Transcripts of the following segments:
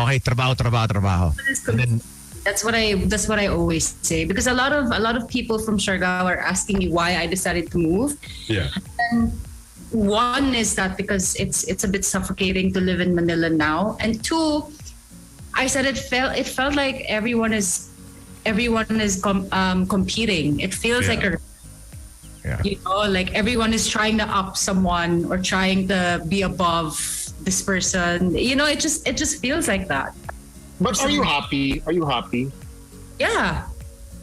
okay, trabaho. And then, that's what I always say, because a lot of people from Siargao are asking me why I decided to move. Yeah. And one is that because it's a bit suffocating to live in Manila now, and two, I said it felt like everyone is competing. It feels like like everyone is trying to up someone or trying to be above this person. It just feels like that. But are you happy? Yeah.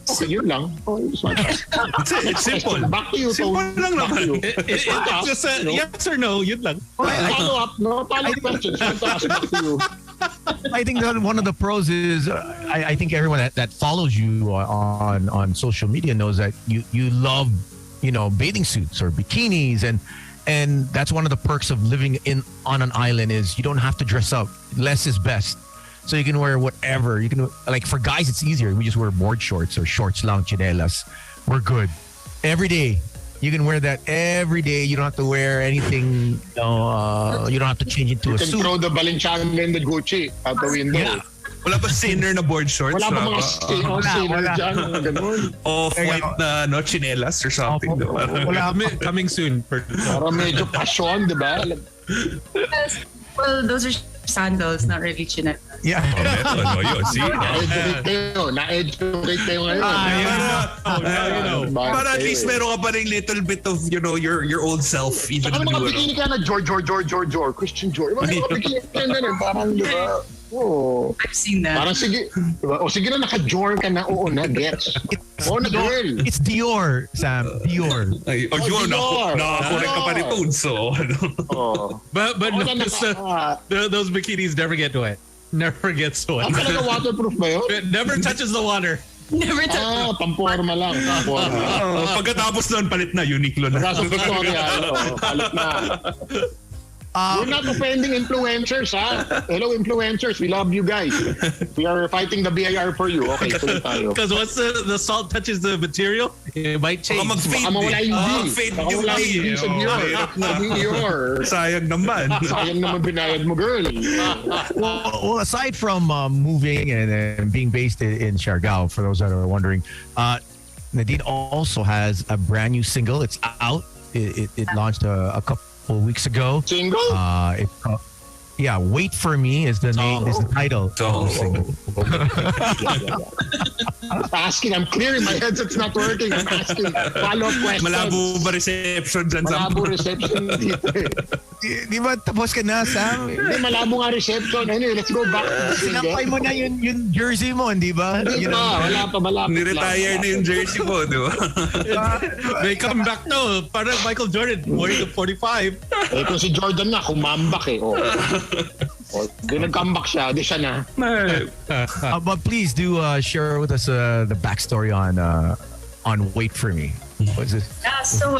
Okay, yun lang. It's simple. Back to you, Simple lang naman. It's just a yes or no, yun lang. Follow-up questions. Back to you. I think that one of the pros is I think everyone that follows you on social media knows that you love bathing suits or bikinis, and that's one of the perks of living on an island is you don't have to dress up. Less is best. So you can wear whatever. You can, like, for guys it's easier. We just wear board shorts or shorts lang, chinelas. We're good. Every day. You can wear that every day. You don't have to wear anything. You don't have to change into a suit. You can throw the Balenciaga and the Gucci out the window. Yeah. Wala ba sinner na board shorts? Wala ba mga sinner dyan? Ganun. Off-white na chinelas or something. Coming soon. Para medyo passion, di ba? Well, those are sandals, not really chinelas. Yeah. Yun. See? Na-educate kayo ngayon. But at least meron ka pa rin little bit of, your old self. Even Saka mga bikini ka na George, Christian George. Mga bikini ka na parang, di ba? Oh. I've seen that. Parang sige. Sige na, naka-Dior ka na. Oo, na-gets. Na girl. It's Dior, Sam. Dior. Yun, nakakorek ka pa rin po. So, But those bikinis never get wet. Never gets wet. Talaga waterproof ba yun? It never touches the water. Never touch. Pamporma lang. Pagkatapos nun, palit na. Uniqlo na. Kaso Victoria, palit na. We're not offending influencers, ha? Hello, influencers. We love you guys. We are fighting the BIR for you. Okay, tuloy tayo. Because once the salt touches the material, it might change. Mag-fade. Baka mawala yung D. Fade Baka yung mawala D. yung D sa Dior. Sayang naman. Sayang naman binayad mo, girl. Well, aside from moving and being based in Siargao, for those that are wondering, Nadine also has a brand new single. It's out. It launched a couple weeks ago. Single? It's called, Wait For Me is the name, is the title. Asking, I'm clearing my headset's not working. I'm asking follow-up questions. Malabo ba reception dyan? Malabo reception dito eh. Di ba tapos ka na, Sam? Hindi, malabo nga reception. Anyway, let's go back to the single. Sinampay mo na yung jersey mo, di ba? Wala pa, malapit. Ni-retire na yung jersey mo, di ba? They come back now. Parang Michael Jordan wearing the 45. Kung si Jordan nga, kumambak eh. Di nag-comeback siya, di siya na. But please do share with us the backstory on Wait For Me. What is it? Yeah, so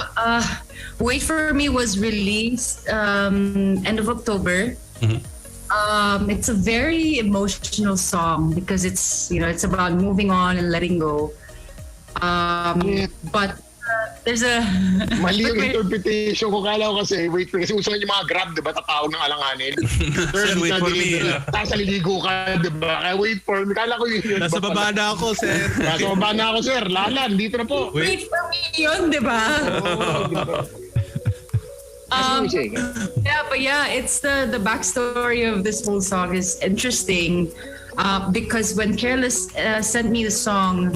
Wait For Me was released end of October. Mm-hmm. It's a very emotional song because it's about moving on and letting go. But there's a mali yung interpretation ko. Kala ko kasi wait for, kasi uso yung mga Grab, di ba, tatawag ng alanganin. Sir, wait for me. Tapos naliligo ka, di ba? Kaya wait for me. Kala ko yun. Nasa baba na ako, sir. Nasa baba na ako, sir. Lalan, dito na po. Wait For Me yun, di ba? It's the backstory of this whole song is interesting because when Careless sent me the song,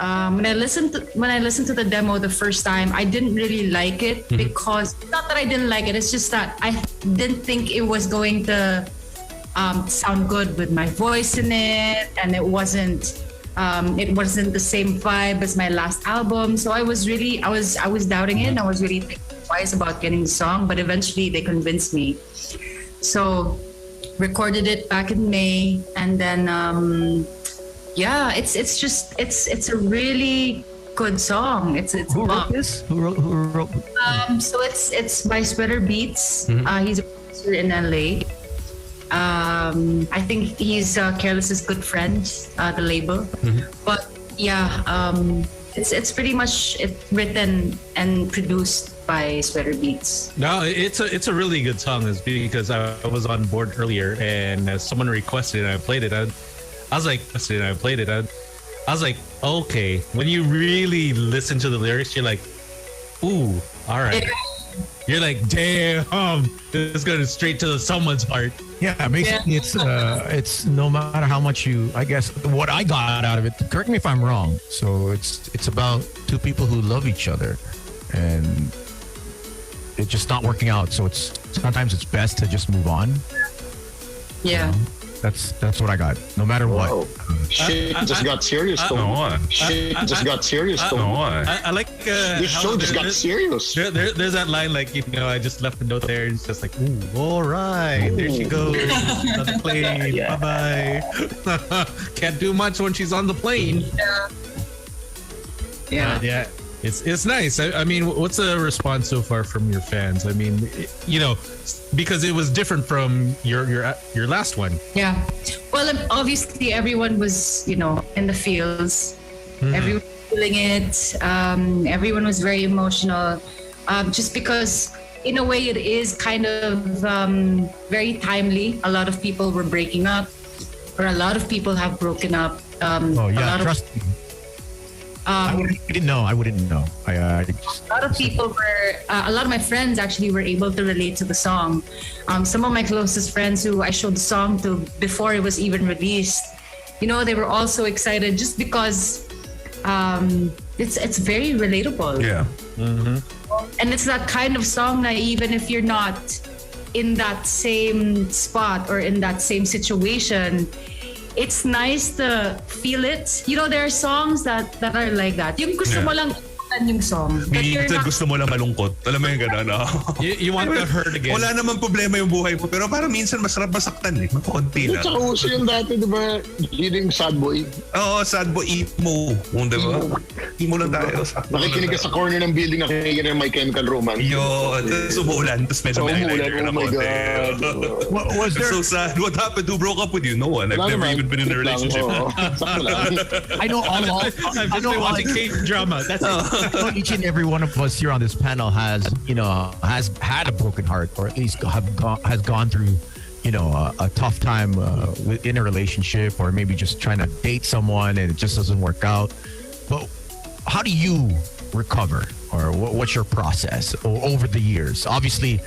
when I listened to the demo the first time, I didn't really like it because not that I didn't like it. It's just that I didn't think it was going to sound good with my voice in it, and it wasn't the same vibe as my last album. So I was doubting it. And I was really thinking twice about getting the song, but eventually they convinced me. So recorded it back in May, and then. It's a really good song. Who wrote this? Who wrote? So it's by Sweater Beats. Mm-hmm. He's a producer in LA. I think he's Careless's good friend, the label. Mm-hmm. But it's pretty much written and produced by Sweater Beats. No, it's a really good song. It's because I was on board earlier and someone requested it and I played it. I was like, okay. When you really listen to the lyrics, you're like, ooh, all right. You're like, damn, this goes straight to someone's heart. Yeah, basically it's no matter how much I guess what I got out of it, correct me if I'm wrong. So it's about two people who love each other and it's just not working out. So sometimes it's best to just move on. Yeah. That's what I got. No matter what. Shit just got serious. Shit just got serious. I like this show just got serious. There's that line like, I just left a note there. It's just like, ooh, all right, there she goes on the plane. Yeah. Bye-bye. Can't do much when she's on the plane. Yeah. It's nice. I mean, what's the response so far from your fans? I mean, because it was different from your last one. Yeah. Well, obviously everyone was, in the feels. Everyone was feeling it. Everyone was very emotional. Just because in a way it is kind of very timely. A lot of people were breaking up, or a lot of people have broken up. Trust me. I wouldn't know. A lot of people a lot of my friends actually were able to relate to the song. Some of my closest friends who I showed the song to before it was even released, they were also excited just because it's very relatable. Yeah. Mm-hmm. And it's that kind of song that even if you're not in that same spot or in that same situation, it's nice to feel it. There are songs that are like that. Yung gusto mo lang yung song. Minsan gusto mo lang malungkot. Alam mo yung gano'n, no? You want to hurt again. Wala naman problema yung buhay mo. Pero parang minsan masarap masaktan eh. Makonti lang. Tsaka uso yung dati, di ba? Yung sad boy. Oo, sad boy. Emo. Di ba? Emo lang tayo. Nakikinig ka sa corner ng building, nakikinig ka ng My Chemical Romance. Yun. Tapos umuulan. Tapos medyo may highlighter na my konti. God. Was there... So sad. What happened? Who broke up with you? No one. I've never even been in a relationship. I know all I've just been watching K-drama. That's it. Each and every one of us here on this panel has had a broken heart, or at least has gone through, a tough time in a relationship, or maybe just trying to date someone and it just doesn't work out. But how do you recover, or what's your process over the years? Obviously,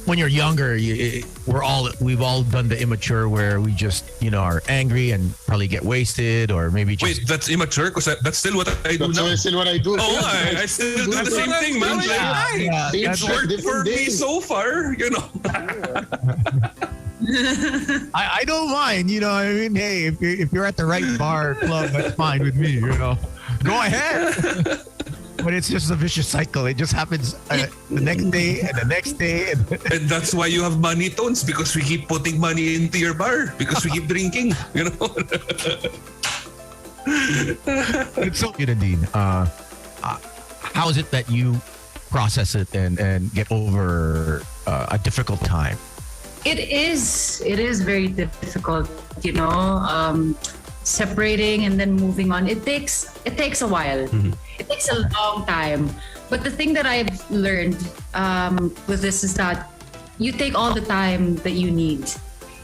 when you're younger, we've all done the immature where we just are angry and probably get wasted, or maybe just... Wait, that's immature? Because that's still what I do now. That's still what I do. Oh, I still do the same thing, man. It's worked for me so far, I don't mind, I mean, hey, if you're at the right bar club, that's fine with me, Go ahead. But it's just a vicious cycle. It just happens the next day and the next day. And that's why you have money tones, because we keep putting money into your bar, because we keep drinking, It's so good, Nadine. How is it that you process it and get over a difficult time? It is very difficult, separating and then moving on. It takes a while. Mm-hmm. It takes a long time. But the thing that I've learned with this is that you take all the time that you need.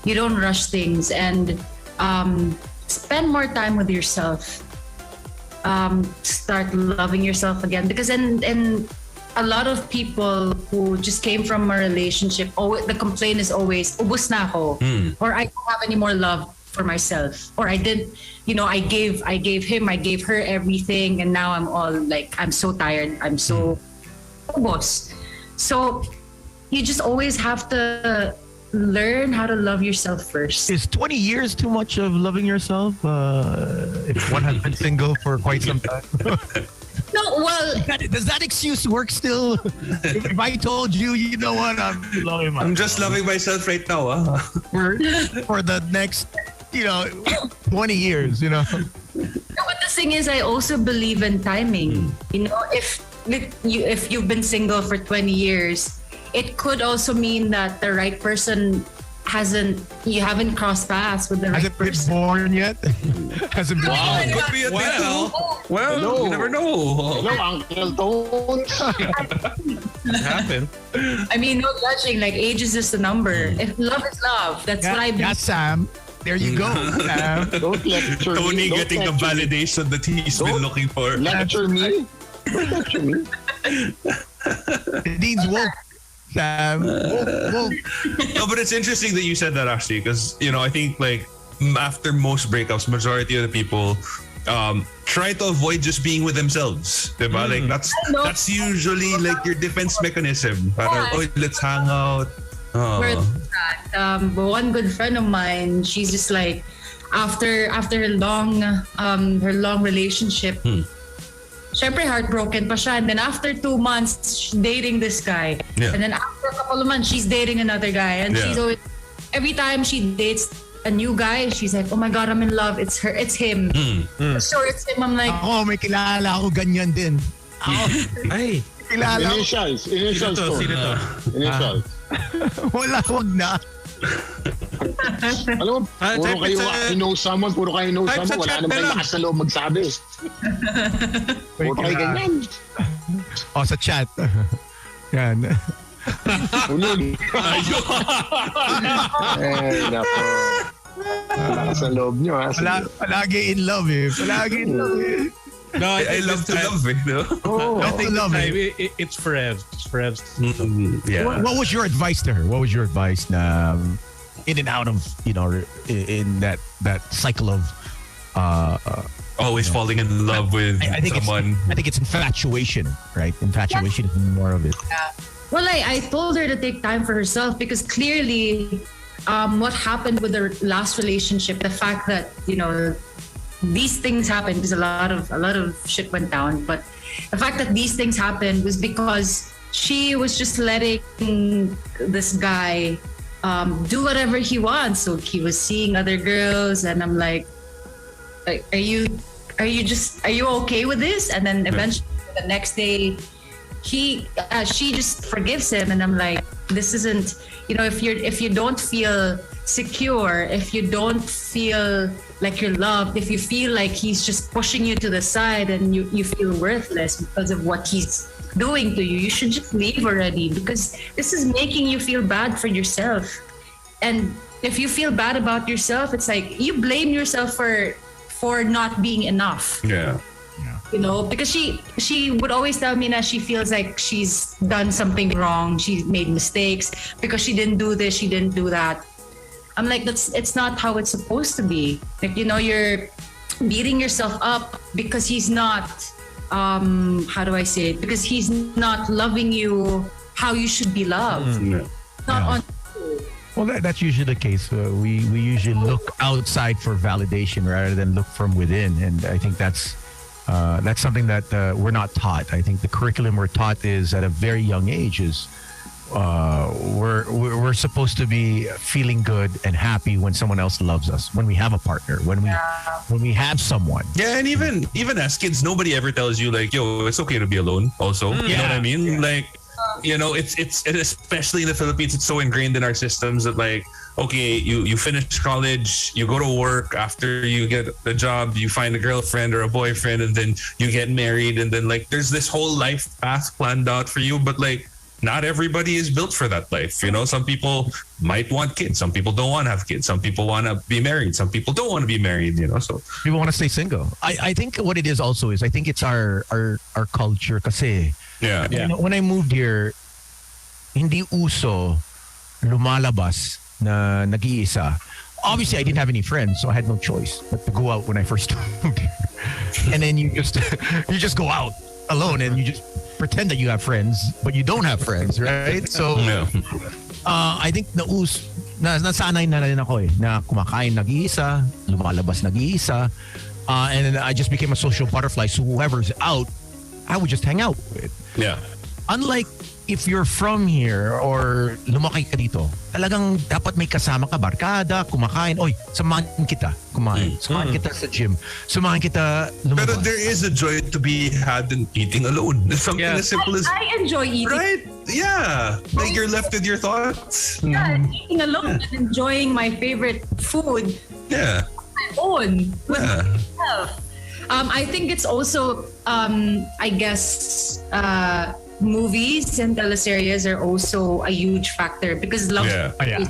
You don't rush things, and spend more time with yourself. Start loving yourself again, because and a lot of people who just came from a relationship, the complaint is always, ubus na ako, or I don't have any more love for myself, or I did, I gave him, I gave her everything, and now I'm all like, I'm so tired, I'm so ubos. So you just always have to learn how to love yourself first. Is 20 years too much of loving yourself if one has been single for quite some time? No, well... Does that excuse work still? If I told you, you know what? I'm just loving myself right now. For the next, 20 years, No, but the thing is, I also believe in timing. If you've been single for 20 years, it could also mean that the right person you haven't crossed paths with the right person. Hasn't been born yet? Hasn't been born. Could be a thing now. Well, you never know. Hello, Uncle Tones. It happened. I mean, no judging. Like, age is just a number. If love is love, that's what I believe. Yeah, Sam. There you go, Sam. Don't lecture me. Tony Don't getting the lecture me. validation that he's been looking for. Lecture me? Don't lecture me. Nadine's woke, Sam. Woke. No, but it's interesting that you said that, actually, because, I think, like, after most breakups, majority of the people try to avoid just being with themselves. Diba? Like, that's usually, like, your defense mechanism. Parang, let's hang out. Where that, one good friend of mine, she's just like, after her long relationship, syempre heartbroken pa siya, and then after 2 months she's dating this guy, and then after a couple of months she's dating another guy, and she's always, every time she dates a new guy, she's like, oh my god, I'm in love, it's him. Sure, it's him. I'm like, may kilala ako ganyan din. Ay, Kilala ko. Initials sino to. to? Initials. Wala, wag na. Alam mo, puro kayo I know someone, wala naman kayong lakas na loob magsabi. Puro kayo ganyan. Sa chat. Yan. Ulog. Nako. Lakas na loob nyo, ha? Palagi in love eh. Palagi in love eh. No, I love to love, no? I think love it's forever. It's forever. Yeah. What was your advice to her? What was your advice na in and out of, in that cycle of always falling in love with someone? I think it's infatuation, right? Infatuation is more of it. well, I told her to take time for herself, because clearly what happened with her last relationship, the fact that, these things happened because a lot of shit went down, but the fact that these things happened was because she was just letting this guy do whatever he wants. So he was seeing other girls, and I'm like, are you okay with this? And then eventually the next day she just forgives him, and I'm like, this isn't, if you don't feel secure, if you don't feel like you're loved, if you feel like he's just pushing you to the side and you feel worthless because of what he's doing to you, you should just leave already, because this is making you feel bad for yourself. And if you feel bad about yourself, it's like you blame yourself for not being enough. Yeah. Because she would always tell me that she feels like she's done something wrong, she made mistakes because she didn't do this, she didn't do that. I'm like, it's not how it's supposed to be. Like, you're beating yourself up because he's not, how do I say it? Because he's not loving you how you should be loved. Not on. Well, that's usually the case. We usually look outside for validation rather than look from within, and I think that's something that we're not taught. I think the curriculum we're taught is at a very young age is we're supposed to be feeling good and happy when someone else loves us, when we have a partner, when we have someone. Yeah, and even as kids, nobody ever tells you like, yo, it's okay to be alone also. You know what I mean? Yeah. Like, it's especially in the Philippines, it's so ingrained in our systems that, like, okay, you finish college, you go to work, after you get a job, you find a girlfriend or a boyfriend, and then you get married, and then, like, there's this whole life path planned out for you, but, like, not everybody is built for that life. Some people might want kids, some people don't want to have kids, some people want to be married, some people don't want to be married, so people want to stay single. I think what it is also is, I think it's our culture kasi. Yeah. When I moved here, hindi uso lumalabas na nag-iisa. Obviously, I didn't have any friends, so I had no choice but to go out when I first moved here. And then you just go out alone and you just pretend that you have friends, but you don't have friends, right? So, I think nasanay na rin ako na kumakain nag-iisa, lumalabas nag-iisa, and then I just became a social butterfly. So whoever's out, I would just hang out with. Yeah. Unlike if you're from here or lumaki ka dito, talagang dapat may kasama ka, barkada, kumakain. Oy, samahan kita kumain. Samahan kita sa gym. Samahan kita lumabas. But there is a joy to be had in eating alone. Something as simple as... I enjoy eating. Right? Yeah. Like, you're left with your thoughts. Yeah, eating alone and enjoying my favorite food. Yeah. On my own. With myself. I think it's also, I guess, movies and teleseries are also a huge factor because love. Yeah.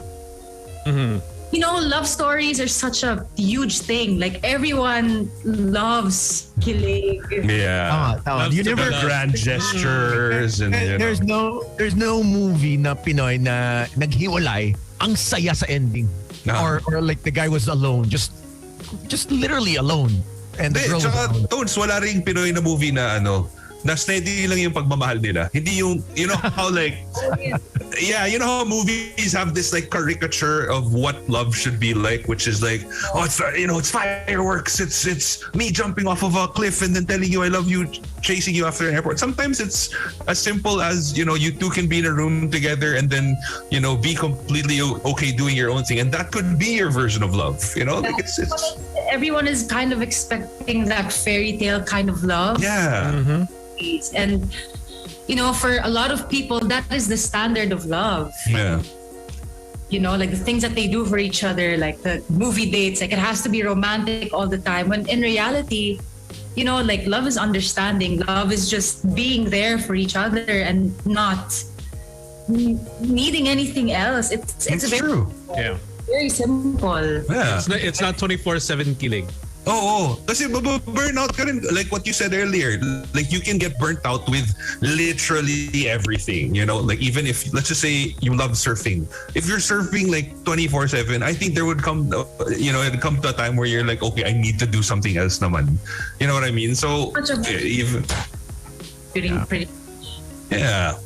You know, love stories are such a huge thing. Like everyone loves kilig. Yeah. You never grand gestures and there's no movie na Pinoy na naghiwalay ang saya sa ending. No. Or like the guy was alone, just literally alone. And the girl was alone. Toads, wala ring Pinoy na movie na na steady lang yung pagmamahal nila. Hindi yung, you know how like, yeah, you know how movies have this like caricature of what love should be like, which is like, oh, it's, it's fireworks, it's me jumping off of a cliff and then telling you I love you, chasing you after an airport. Sometimes it's as simple as, you two can be in a room together and then, be completely okay doing your own thing. And that could be your version of love, like it's everyone is kind of expecting that fairy tale kind of love. Yeah. Mm-hmm. And for a lot of people that is the standard of love. Yeah. Like the things that they do for each other, like the movie dates, like it has to be romantic all the time, when in reality, like love is understanding. Love is just being there for each other and not needing anything else. It's very true. Yeah. Very simple. Yeah. It's not 24/7 kilig. Oo. Kasi burnout ka rin, like what you said earlier, like you can get burnt out with literally everything, like even if, let's just say you love surfing. If you're surfing like 24/7, I think there would come, it'd come to a time where you're like, okay, I need to do something else naman. You know what I mean? So, even... Yeah.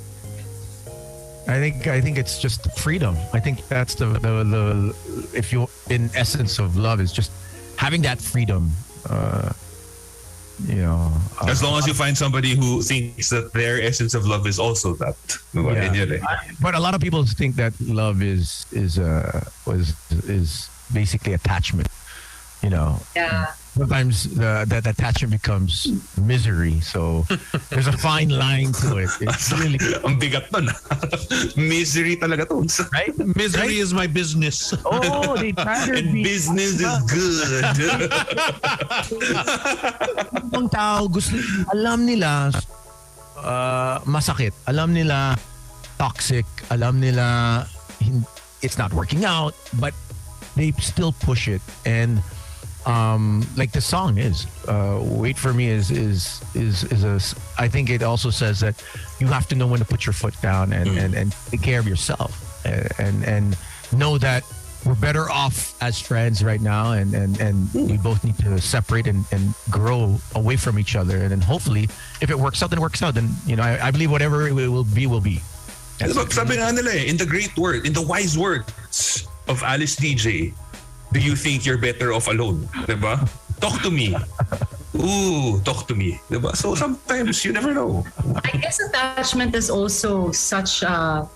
I think it's just freedom. I think that's the if you in essence of love is just having that freedom. As long as you find somebody who thinks that their essence of love is also that. But a lot of people think that love is basically attachment. Yeah. Sometimes that attachment becomes misery. So there's a fine line to it. It's really ang bigat nun. Misery talaga to. right. Misery is my business. Oh, they try to And be. business is good. Ang tao gusto, alam nila masakit, alam nila toxic, alam nila it's not working out, but they still push it. And like the song is "Wait for Me" is a. I think it also says that you have to know when to put your foot down and take care of yourself and know that we're better off as friends right now, and we both need to separate and grow away from each other, and then hopefully if it works out, then it works out. Then I believe whatever it will be will be. Sabi nga nila in the wise words of Alice DJ, do you think you're better off alone? Diba? Talk to me. Ooh, talk to me. Diba? So sometimes you never know. I guess attachment is also such a,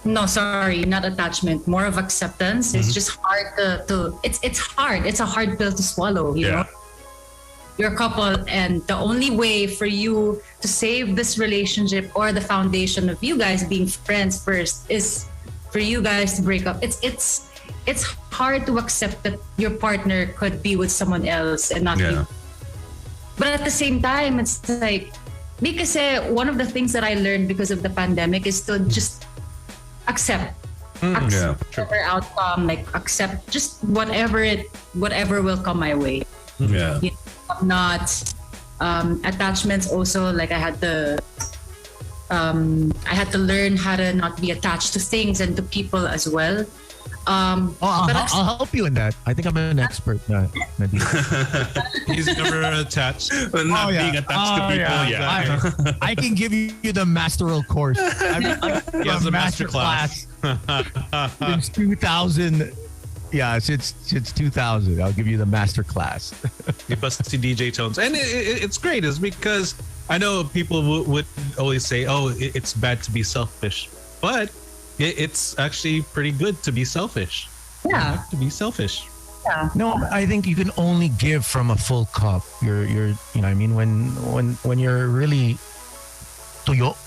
not attachment, more of acceptance. It's just hard it's hard. It's a hard pill to swallow, you know? You're a couple, and the only way for you to save this relationship or the foundation of you guys being friends first is for you guys to break up. It's hard to accept that your partner could be with someone else and not you. But at the same time, it's like, because one of the things that I learned because of the pandemic is to just accept whatever outcome, like accept just whatever will come my way. Yeah. Not attachments also, like I had to learn how to not be attached to things and to people as well. I'll help you in that. I think I'm an expert. Nadine. He's never attached. Not being attached to people. I can give you the masteral course. He has a master class. Since 2000. Yeah, since 2000, I'll give you the master class. You bust the DJ tones, and it's great. Is because I know people would always say, "Oh, it's bad to be selfish," but it's actually pretty good to be selfish. Yeah, you have to be selfish. Yeah. No, I think you can only give from a full cup. You're you know what I mean, when you're really tuyo,